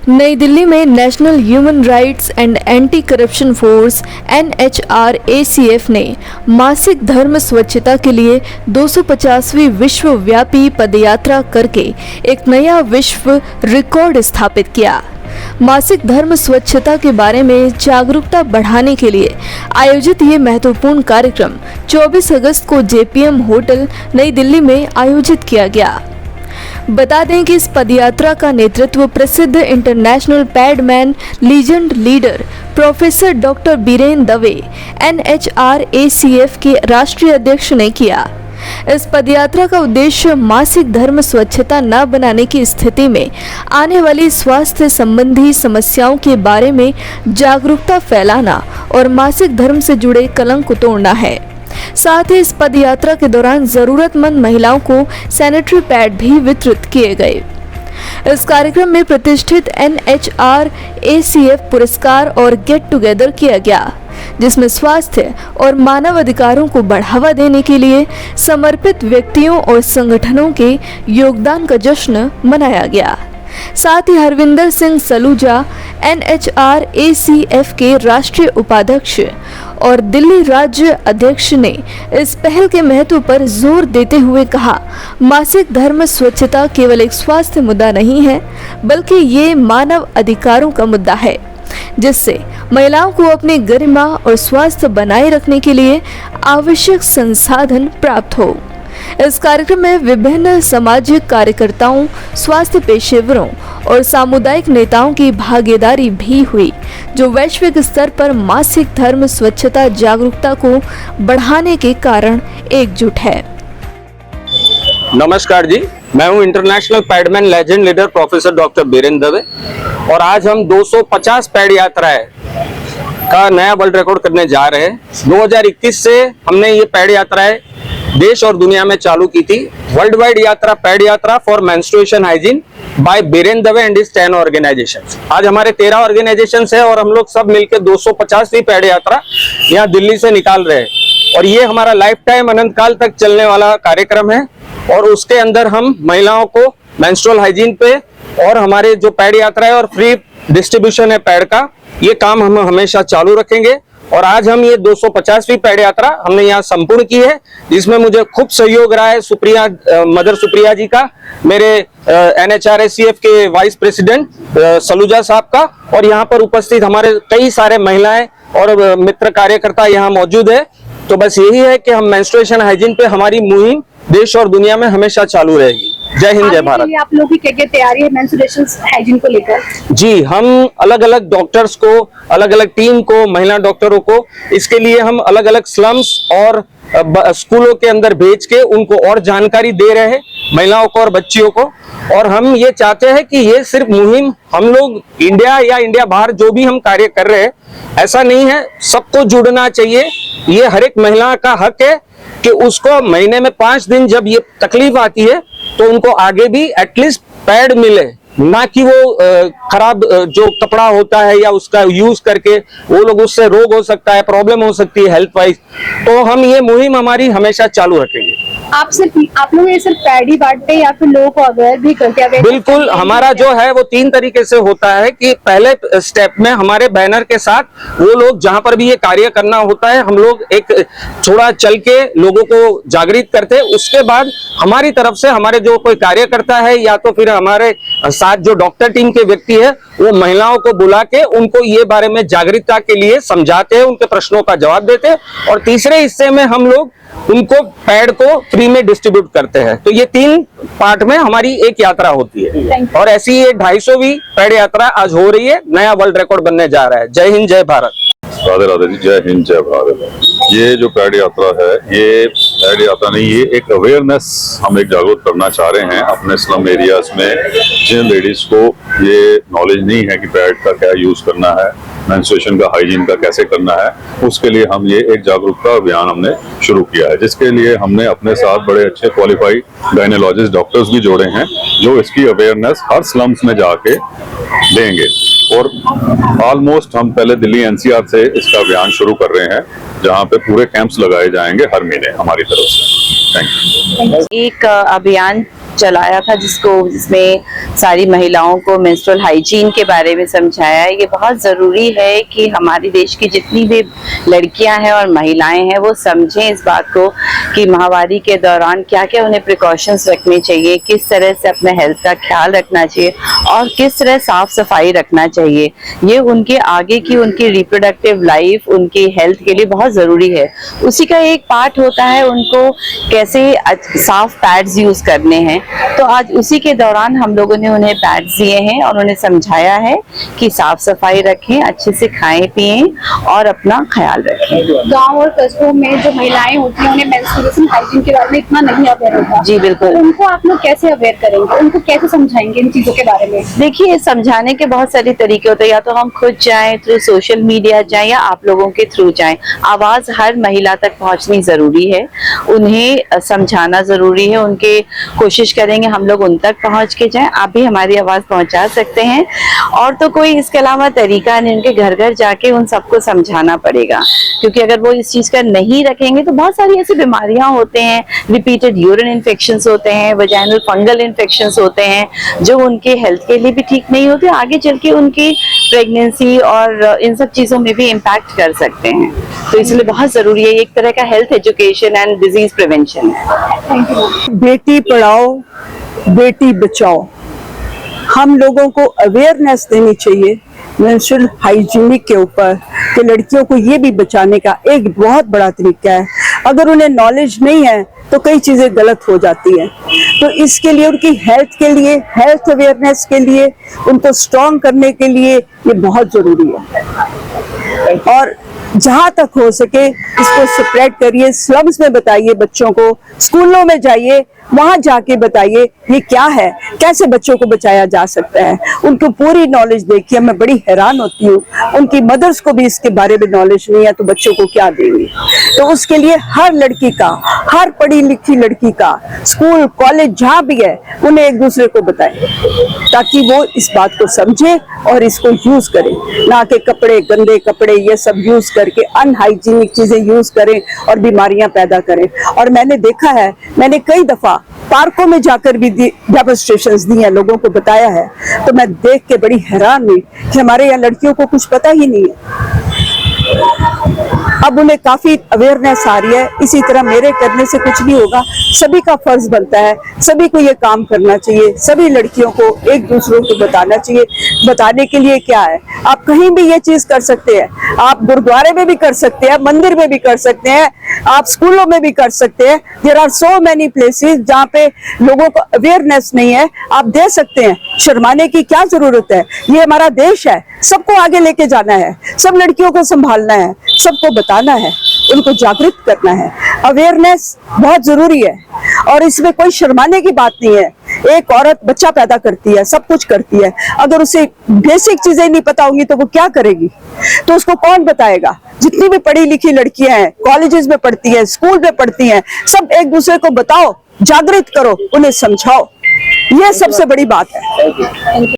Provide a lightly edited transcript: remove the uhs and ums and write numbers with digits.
नई दिल्ली में national human rights and anti corruption force NHRACF ने मासिक धर्म स्वच्छता के लिए 250वीं विश्वव्यापी पदयात्रा करके एक नया विश्व रिकॉर्ड स्थापित किया। मासिक धर्म स्वच्छता के बारे में जागरूकता बढ़ाने के लिए आयोजित ये महत्वपूर्ण कार्यक्रम 24 अगस्त को JPM होटल नई दिल्ली में आयोजित किया गया। बता दें कि इस पदयात्रा का नेतृत्व प्रसिद्ध international Padman legend leader professor doctor Biren Dave NHRACF के राष्ट्रीय अध्यक्ष ने किया। इस पदयात्रा का उद्देश्य मासिक धर्म स्वच्छता न बनाने की स्थिति में आने वाली स्वास्थ्य संबंधी समस्याओं के बारे में जागरूकता फैलाना और मासिक धर्म से जुड़े कलंक तोड़ना है। साथ ही इस पदयात्रा के दौरान जरूरतमंद महिलाओं को सैनिटरी पैड भी वितरित किए गए। इस कार्यक्रम में प्रतिष्ठित NHRACF पुरस्कार और गेट टुगेदर किया गया, जिसमें स्वास्थ्य और मानव अधिकारों को बढ़ावा देने के लिए समर्पित व्यक्तियों और संगठनों के योगदान का जश्न मनाया गया। साथ ही हरविंदर सिंह सलूजा NHRACF के राष्ट्रीय उपाध्यक्ष और दिल्ली राज्य अध्यक्ष ने इस पहल के महत्व पर जोर देते हुए कहा, मासिक धर्म स्वच्छता केवल एक स्वास्थ्य मुद्दा नहीं है, बल्कि ये मानव अधिकारों का मुद्दा है, जिससे महिलाओं को अपनी गरिमा और स्वास्थ्य बनाए रखने के लिए आवश्यक संसाधन प्राप्त हो। इस कार्यक्रम में विभिन्न सामाजिक कार्यकर्ताओं, स्वास्थ्य पेशेवरों और सामुदायिक नेताओं की भागीदारी भी हुई, जो वैश्विक स्तर पर मासिक धर्म स्वच्छता जागरूकता को बढ़ाने के कारण एकजुट है। नमस्कार जी, मैं हूं international Padman legend leader professor doctor Biren Dave और आज हम 250 पैड यात्राएं का नया वर्ल्ड रिकॉर्ड करने जा रहे हैं। 2021 से हमने ये पैड यात्राएं देश और दुनिया में चालू की थी। वर्ल्ड वाइड यात्रा पैड यात्रा for menstruation hygiene by Biren Dave and his 10 organisations. आज हमारे 13 ऑर्गेनाइजेशंस है और हम लोग सब मिलकर 250वीं पैड यात्रा यहाँ दिल्ली से निकाल रहे हैं और ये हमारा लाइफ टाइम अनंत काल तक चलने वाला कार्यक्रम है और उसके अंदर हम महिलाओं को मेंस्ट्रुअल हाइजीन पे और हमारे जो पैड यात्रा है और फ्री डिस्ट्रीब्यूशन है पैड का, ये काम हम हमेशा चालू रखेंगे। और आज हम ये 250वीं पैड यात्रा हमने यहाँ संपूर्ण की है, जिसमें मुझे खूब सहयोग रहा है सुप्रिया मदर सुप्रिया जी का, मेरे NHRACF के वाइस प्रेसिडेंट सलूजा साहब का, और यहाँ पर उपस्थित हमारे कई सारे महिलाएं और मित्र कार्यकर्ता यहाँ मौजूद है। तो बस यही है कि हम मेंस्ट्रुएशन हाइजीन पे हमारी मुहिम देश और दुनिया में हमेशा चालू रहेगी। जय हिंद, जय भारत। आप लोगों की क्या तैयारी है मेंस्ट्रुएशन हाइजीन को लेकर? जी, हम अलग अलग डॉक्टर्स को, अलग अलग टीम को, महिला डॉक्टरों को, इसके लिए हम अलग अलग स्लम्स और स्कूलों के अंदर भेज के उनको और जानकारी दे रहे हैं, महिलाओं को और बच्चियों को। और हम ये चाहते हैं कि ये सिर्फ मुहिम हम लोग इंडिया या इंडिया बाहर जो भी हम कार्य कर रहे हैं, ऐसा नहीं है, सबको जुड़ना चाहिए। ये हर एक महिला का हक है कि उसको महीने में 5 दिन जब ये तकलीफ आती है तो उनको आगे भी एटलीस्ट पैड मिले, ना कि वो खराब जो कपड़ा होता है या उसका यूज करके वो लोग उससे रोग हो सकता है, प्रॉब्लम हो सकती है हेल्थ वाइज। तो हम ये मुहिम हमारी हमेशा चालू रखेंगे। आप लोग ये सिर्फ पैड ही बांटते हैं या फिर लोगों को अवेयर भी करते हैं? बिल्कुल, हमारा जो है वो 3 तरीके से होता है कि पहले स्टेप में हमारे बैनर के साथ वो लोग जहां पर भी ये कार्य करना होता है, हम लोग एक थोड़ा चल के लोगों को जागृत करते हैं। उसके बाद हमारी तरफ से हमारे जो कोई कार्य करता है या तो फिर हमारे साथ जो डॉक्टर टीम के व्यक्ति है, वो महिलाओं को बुला के उनको ये बारे में जागरूकता के लिए समझाते हैं, उनके प्रश्नों का जवाब देते हैं। और तीसरे हिस्से में हम लोग उनको पैड को फ्री में डिस्ट्रीब्यूट करते हैं। तो ये 3 पार्ट में हमारी एक यात्रा होती है और ऐसी ये 250वीं पैड यात्रा आज हो रही है, नया वर्ल्ड रिकॉर्ड बनने जा रहा है। जय हिंद, जय भारत। राधे राधे जी, जय हिंद, जय भारत। ये जो पैड यात्रा है, ये पैड यात्रा नहीं, ये एक अवेयरनेस हम एक जागरूक करना चाह रहे हैं अपने स्लम एरियाज में। जिन लेडीज को ये नॉलेज नहीं है कि पैड का क्या यूज करना है, मेंस्ट्रुएशन का हाइजीन का कैसे करना है, उसके लिए हम ये एक जागरूकता अभियान हमने शुरू किया है, जिसके लिए हमने अपने साथ बड़े अच्छे क्वालिफाइड गायनोलॉजिस्ट डॉक्टर्स भी जोड़े हैं, जो इसकी अवेयरनेस हर स्लम्स में जाके देंगे। और ऑलमोस्ट हम पहले दिल्ली NCR से इसका अभियान शुरू कर रहे हैं, जहाँ पे पूरे कैंप्स लगाए जाएंगे हर महीने हमारी तरफ से। Thank you. एक अभियान चलाया था जिसमें सारी महिलाओं को मेंस्ट्रुअल हाइजीन के बारे में समझाया है। ये बहुत ज़रूरी है कि हमारे देश की जितनी भी लड़कियां हैं और महिलाएं हैं वो समझें इस बात को कि माहवारी के दौरान क्या क्या उन्हें प्रिकॉशंस रखने चाहिए, किस तरह से अपने हेल्थ का ख्याल रखना चाहिए और किस तरह साफ सफाई रखना चाहिए। ये उनके आगे की उनकी रिप्रोडक्टिव लाइफ, उनकी हेल्थ के लिए बहुत ज़रूरी है। उसी का एक पार्ट होता है उनको कैसे साफ पैड्स यूज़ करने हैं। तो आज उसी के दौरान हम लोगों ने उन्हें पैड्स दिए हैं और उन्हें समझाया है कि साफ सफाई रखें, अच्छे से खाएं पिएं और अपना ख्याल रखें। गांव और कस्बों में जो महिलाएं होती हैं उन्हें मेंस्ट्रुएशन हाइजीन के बारे में इतना नहीं अवेयर होता। जी बिल्कुल। तो उनको आप लोग कैसे अवेयर करेंगे, उनको कैसे समझाएंगे इन चीजों के बारे में? देखिए, समझाने के बहुत सारे तरीके होते हैं, या तो हम खुद जाएं थ्रू सोशल मीडिया जाएं या आप लोगों के थ्रू जाएं। आवाज हर महिला तक पहुंचनी जरूरी है, उन्हें समझाना जरूरी है। उनके कोशिश करेंगे हम लोग उन तक पहुंच के जाएं। आप भी हमारी आवाज पहुंचा सकते हैं और तो कोई इसके अलावा तरीका नहीं, उनके घर घर जाके उन सबको समझाना पड़ेगा। क्योंकि अगर वो इस चीज का नहीं रखेंगे तो बहुत सारी ऐसी बीमारियां होते हैं, रिपीटेड यूरिन इन्फेक्शंस होते हैं, वजाइनल फंगल इन्फेक्शंस होते हैं जो उनके हेल्थ के लिए भी ठीक नहीं होते, आगे चल के उनकी प्रेगनेंसी और इन सब चीजों में भी इम्पैक्ट कर सकते हैं। तो इसलिए बहुत जरूरी है, एक तरह का health education and disease prevention है। बेटी पढ़ाओ बेटी बचाओ, हम लोगों को अवेयरनेस देनी चाहिए मेंस्ट्रुअल हाइजीनिक के ऊपर कि लड़कियों को ये भी बचाने का एक बहुत बड़ा तरीका है। अगर उन्हें नॉलेज नहीं है तो कई चीजें गलत हो जाती हैं। तो इसके लिए उनकी हेल्थ के लिए, हेल्थ अवेयरनेस के लिए, उनको स्ट्रॉन्ग करने के लिए ये बहुत जरूरी है। और जहां तक हो सके इसको स्प्रेड करिए, स्लम्स में बताइए बच्चों को, स्कूलों में जाइए, वहां जाके बताइए ये क्या है, कैसे बच्चों को बचाया जा सकता है। उनको पूरी नॉलेज देखिए। मैं बड़ी हैरान होती हूँ, उनकी मदर्स को भी इसके बारे में नॉलेज नहीं है तो बच्चों को क्या देंगे। तो उसके लिए हर लड़की का, हर पढ़ी लिखी लड़की का स्कूल कॉलेज जहाँ भी है उन्हें एक दूसरे को बताएं ताकि वो इस बात को समझे और इसको यूज करें, ना कि कपड़े, गंदे कपड़े ये सब यूज करके अनहाइजीनिक चीजें यूज करें और बीमारियां पैदा करें। और मैंने देखा है, मैंने कई दफा पार्कों में जाकर भी डेमोन्स्ट्रेशंस दी हैं, लोगों को बताया है, तो मैं देख के बड़ी हैरान हुई कि हमारे यहाँ लड़कियों को कुछ पता ही नहीं है। अब उन्हें काफी अवेयरनेस आ रही है। इसी तरह मेरे करने से कुछ नहीं होगा, सभी का फर्ज बनता है, सभी को ये काम करना चाहिए, सभी लड़कियों को एक दूसरों को बताना चाहिए। बताने के लिए क्या है, आप कहीं भी ये चीज कर सकते हैं, आप गुरुद्वारे में भी कर सकते हैं, मंदिर में भी कर सकते हैं, आप स्कूलों में भी कर सकते हैं। There are so many places जहाँ पे लोगों को अवेयरनेस नहीं है, आप दे सकते हैं। शर्माने की क्या जरूरत है, ये हमारा देश है, सबको आगे लेके जाना है, सब लड़कियों को संभालना है, सबको बताना है, उनको जागृत करना है। अवेयरनेस बहुत जरूरी है और इसमें कोई शर्माने की बात नहीं है। एक औरत बच्चा पैदा करती है, सब कुछ करती है, अगर उसे बेसिक चीजें नहीं पता होंगी तो वो क्या करेगी, तो उसको कौन बताएगा। जितनी भी पढ़ी लिखी लड़कियां हैं, कॉलेजेस में पढ़ती हैं, स्कूल में पढ़ती हैं, सब एक दूसरे को बताओ, जागृत करो, उन्हें समझाओ, यह सबसे बड़ी बात है।